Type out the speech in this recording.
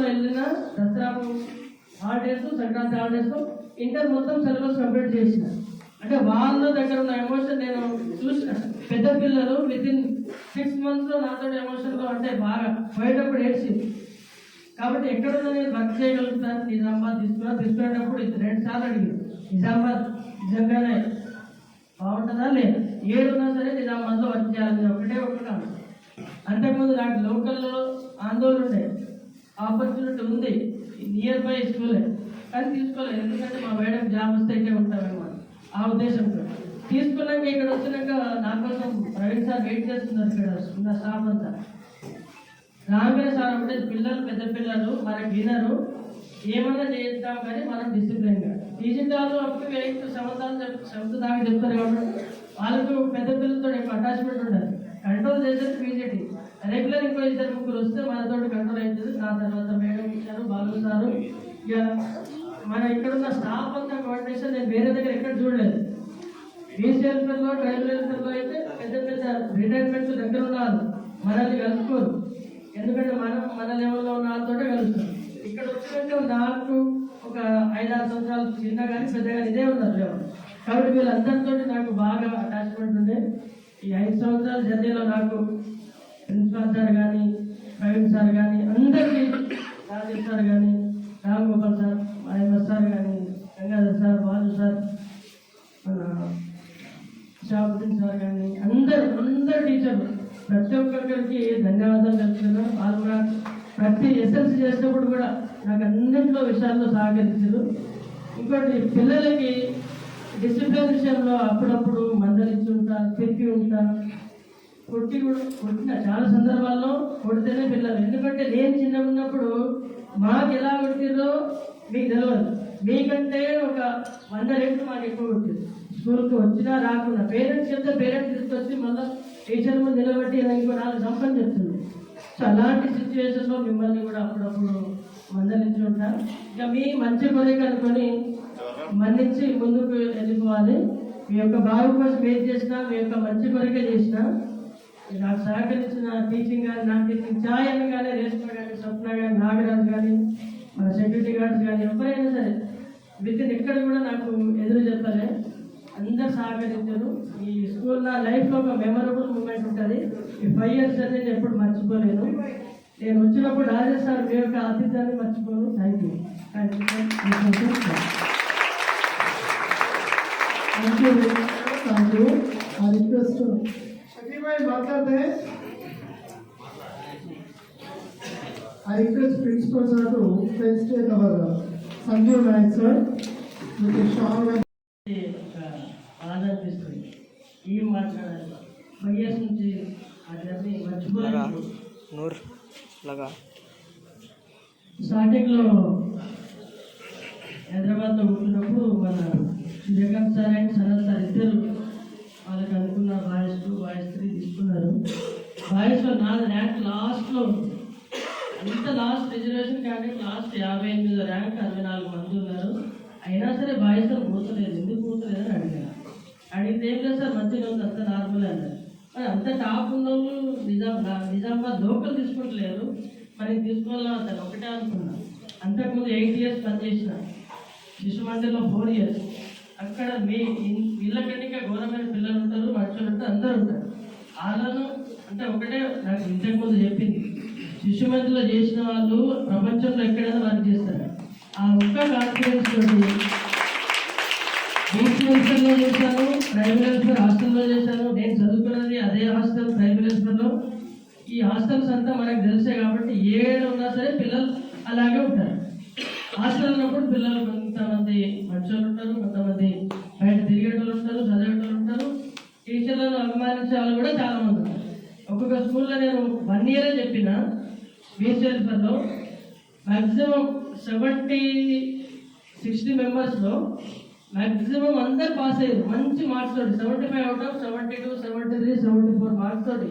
వెళ్ళిన Dasara holidays, Sankranti holidays, inter మొత్తం syllabus complete చేసిన. అంటే వాళ్ళ దగ్గర ఉన్న ఎమోషన్ నేను చూసిన. పెద్ద పిల్లలు వితిన్ 6 months నాతో ఎమోషన్లో అంటే బాగా పోయేటప్పుడు ఏడ్చింది. కాబట్టి ఎక్కడున్నా నేను వర్క్ చేయగలుగుతాను. నిజామాబాద్ తీసుకునేటప్పుడు 2 సార్లు అడిగింది, నిజామాబాద్ నిజంగానే బాగుంటుందా లేదా, ఏడున్నా సరే నిజామాబాద్లో వర్క్ చేయాలని ఒకటే కాదు. అంతకుముందు నాకు లోకల్లో ఆందోళన ఉండే, ఆపర్చునిటీ ఉంది నియర్ బై స్కూలే, కానీ తీసుకోలేదు. ఎందుకంటే మా మేడం జాబ్ వస్తే ఇక్కడే ఉంటామన్నమాట, ఆ ఉద్దేశంతో తీసుకున్నాక ఇక్కడ వచ్చినాక నా కోసం ప్రవీణ్ సార్ వెయిట్ చేస్తున్నారు. ఇక్కడ ఉన్న స్టాఫ్ అంతా రాగానే సార్ అంటే పిల్లలు పెద్ద పిల్లలు మనకి వినరు, ఏమన్నా చేస్తాం కానీ మనం డిసిప్లిన్గా టీచింగ్ వాళ్ళు అప్పుడు 8 to 7 దాకా చెప్తారు. కాబట్టి వాళ్ళకు పెద్ద పిల్లలతో ఎక్కువ అటాచ్మెంట్ ఉండదు. కంట్రోల్ చేసేది పీజీటీ రెగ్యులర్. ఇంకో 2-3 వస్తే మనతో కంట్రోల్ అవుతుంది. నా తర్వాత మేడం ఇచ్చారు, బాలు సారు, ఇక మన ఇక్కడున్న స్టాఫ్ అంతా కోఆర్డినేషన్ నేను వేరే దగ్గర ఎక్కడ చూడలేదు. బీసీఎల్పీలో ట్రైబల్ వెల్ఫేర్లో అయితే పెద్ద పెద్ద రిటైర్మెంట్స్ దగ్గర ఉన్నారు, మనల్ని కలుసుకోరు. ఎందుకంటే మనం మన లెవెల్లో ఉన్న వాళ్ళతోటే కలుస్తాం. ఇక్కడ వచ్చినట్టు నాకు ఒక 5-6 సంవత్సరాలు చిన్న కానీ పెద్ద కానీ ఇదే ఉన్నారు లెవెల్. కాబట్టి వీళ్ళందరితో నాకు బాగా అటాచ్మెంట్ ఉండే. ఈ 5 సంవత్సరాల జర్నీలో నాకు ప్రిన్సిపాల్ సార్ కానీ, ప్రవీణ్ సార్ కానీ, అందరికీ రాజేష్ సార్ కానీ, రామ్ గోపాల్ సార్, మహేంద్ర సార్ కానీ, గంగాధర్ సార్, బాలు సార్, మన షాబుద్దీన్ సార్ కానీ, అందరు టీచర్లు ప్రతి ఒక్కరికి ధన్యవాదాలు తెలుపుతున్నాను. వాళ్ళు కూడా ప్రతి ఎస్ఎల్సీ చేసినప్పుడు కూడా నాకు అన్నింటిలో విషయాల్లో సహకరించారు. ఇంకోటి పిల్లలకి డిసిప్లిన్ విషయంలో అప్పుడప్పుడు మందలించి ఉంటా, తిరిగి ఉంటా, కొట్టిన చాలా సందర్భాల్లో కొడితేనే పిల్లలు. ఎందుకంటే నేను చిన్నగా ఉన్నప్పుడు మాకు ఎలా కొట్టిరో మీకు తెలియదు. మీకంటే ఒక 100 రెట్లు మాకు ఎక్కువ కొట్టింది. స్కూల్కి వచ్చినా రాకుండా పేరెంట్స్ చెప్తే పేరెంట్స్ తీసుకొచ్చి మళ్ళీ టీచర్ ముందు నిలబెట్టి ఇంకో 4 సంపని చెప్తుంది. సో అలాంటి సిచ్యువేషన్లో మిమ్మల్ని కూడా అప్పుడప్పుడు మందలించి ఉంటాను. ఇక మీ మంచి కోరిక అనుకొని మన్నించి ముందుకు వెళ్ళిపోవాలి. మీ యొక్క బాగు కోసం ఏం చేసినా, మీ యొక్క మంచి కోరిక చేసినా, నాకు సహకరించిన టీచింగ్ కానీ, నా టీచింగ్ ఛాయని కానీ, రేష్మ కానీ, స్వప్న కానీ, నాగరాజు కానీ, మన సెక్యూరిటీ గార్డ్స్ కానీ, ఎవరైనా సరే వితిన్ ఎక్కడ కూడా నాకు ఎదురు చెప్పలే, అందరు సహకరించారు. ఈ స్కూల్ నా లైఫ్లో ఒక మెమరబుల్ మూమెంట్ ఉంటుంది. ఈ 5 years అని నేను ఎప్పుడు మర్చిపోలేను. నేను వచ్చినప్పుడు రాజేష్ సార్ మీ యొక్క ఆతిథ్యాన్ని మర్చిపోను. Thank you. రిక్వెస్ట్ మాట్లాడితే I request principal sir to felicitate our Sanjeev Naik sir with a strong ఆదర్శిస్తుంది. ఈ మాట్లాడాలి 5 years నుంచి ఆ జర్నీ మర్చిపోలేదు. స్టార్టింగ్లో హైదరాబాద్లో ఉంటున్నప్పుడు మన Jagan sir and Sanath sir ఇద్దరు వాళ్ళకి అనుకున్న బాయ్స్ 2, బాయ్స్ 3 తీసుకున్నారు. బాయ్స్లో నాది ర్యాంక్ లాస్ట్లో, అంత last reservation candidate last 58 rank, 64 మంది ఉన్నారు. అయినా సరే బాయ్స్తో పోతలేదు. ఎందుకు పోతలేదని అడిగాను. అడిగితే ఏం లేదు సార్, మంచిగా ఉంది, అంత నార్మల్ అన్నారు. మరి అంత టాప్ ఉన్న వాళ్ళు నిజామాబాద్ లోకల్ తీసుకుంటలేరు, మరి తీసుకోవాలని అతను ఒకటే అనుకున్నాను. అంతకుముందు 8 years పనిచేసిన శిశు మందిర్లో 4 years. అక్కడ వీళ్ళకంటే ఇంకా గవర్నమెంట్ పిల్లలు ఉంటారు, మనుషులు ఉంటారు, అందరూ ఉంటారు. వాళ్ళను అంటే ఒకటే నాకు ఇంతకుముందు చెప్పింది, శిశు మందిలో చేసిన వాళ్ళు ప్రపంచంలో ఎక్కడైనా వర్క్ చేస్తారు. ఆ ఒక్క కాన్ఫిడెన్స్ తోటి బీసీ వెల్ఫేర్లో చేశాను, ట్రైబల్ వెల్ఫేర్ హాస్టల్లో చేశాను. నేను చదువుకున్నది అదే హాస్టల్, ట్రైబల్ వెల్ఫేర్లో. ఈ హాస్టల్స్ అంతా మనకు తెలిసే కాబట్టి ఏడు ఉన్నా సరే పిల్లలు అలాగే ఉంటారు. హాస్టల్ ఉన్నప్పుడు పిల్లలు కొంతమంది మంచోళ్ళు ఉంటారు, కొంతమంది బయట తిరిగేటోళ్ళు ఉంటారు, చదివేటోళ్ళు ఉంటారు, టీచర్లను అభిమానించే వాళ్ళు కూడా చాలా మంది ఉంటారు. ఒక్కొక్క స్కూల్లో నేను 1 year చెప్పిన బీసీ వెల్ఫేర్లో మ్యాక్సిమం 70-60 మెంబర్స్లో మాక్సిమం అందరు పాస్ అయ్యారు మంచి మార్క్స్ తోటి 75 out of 72, 73, 74 మార్క్స్ తోటి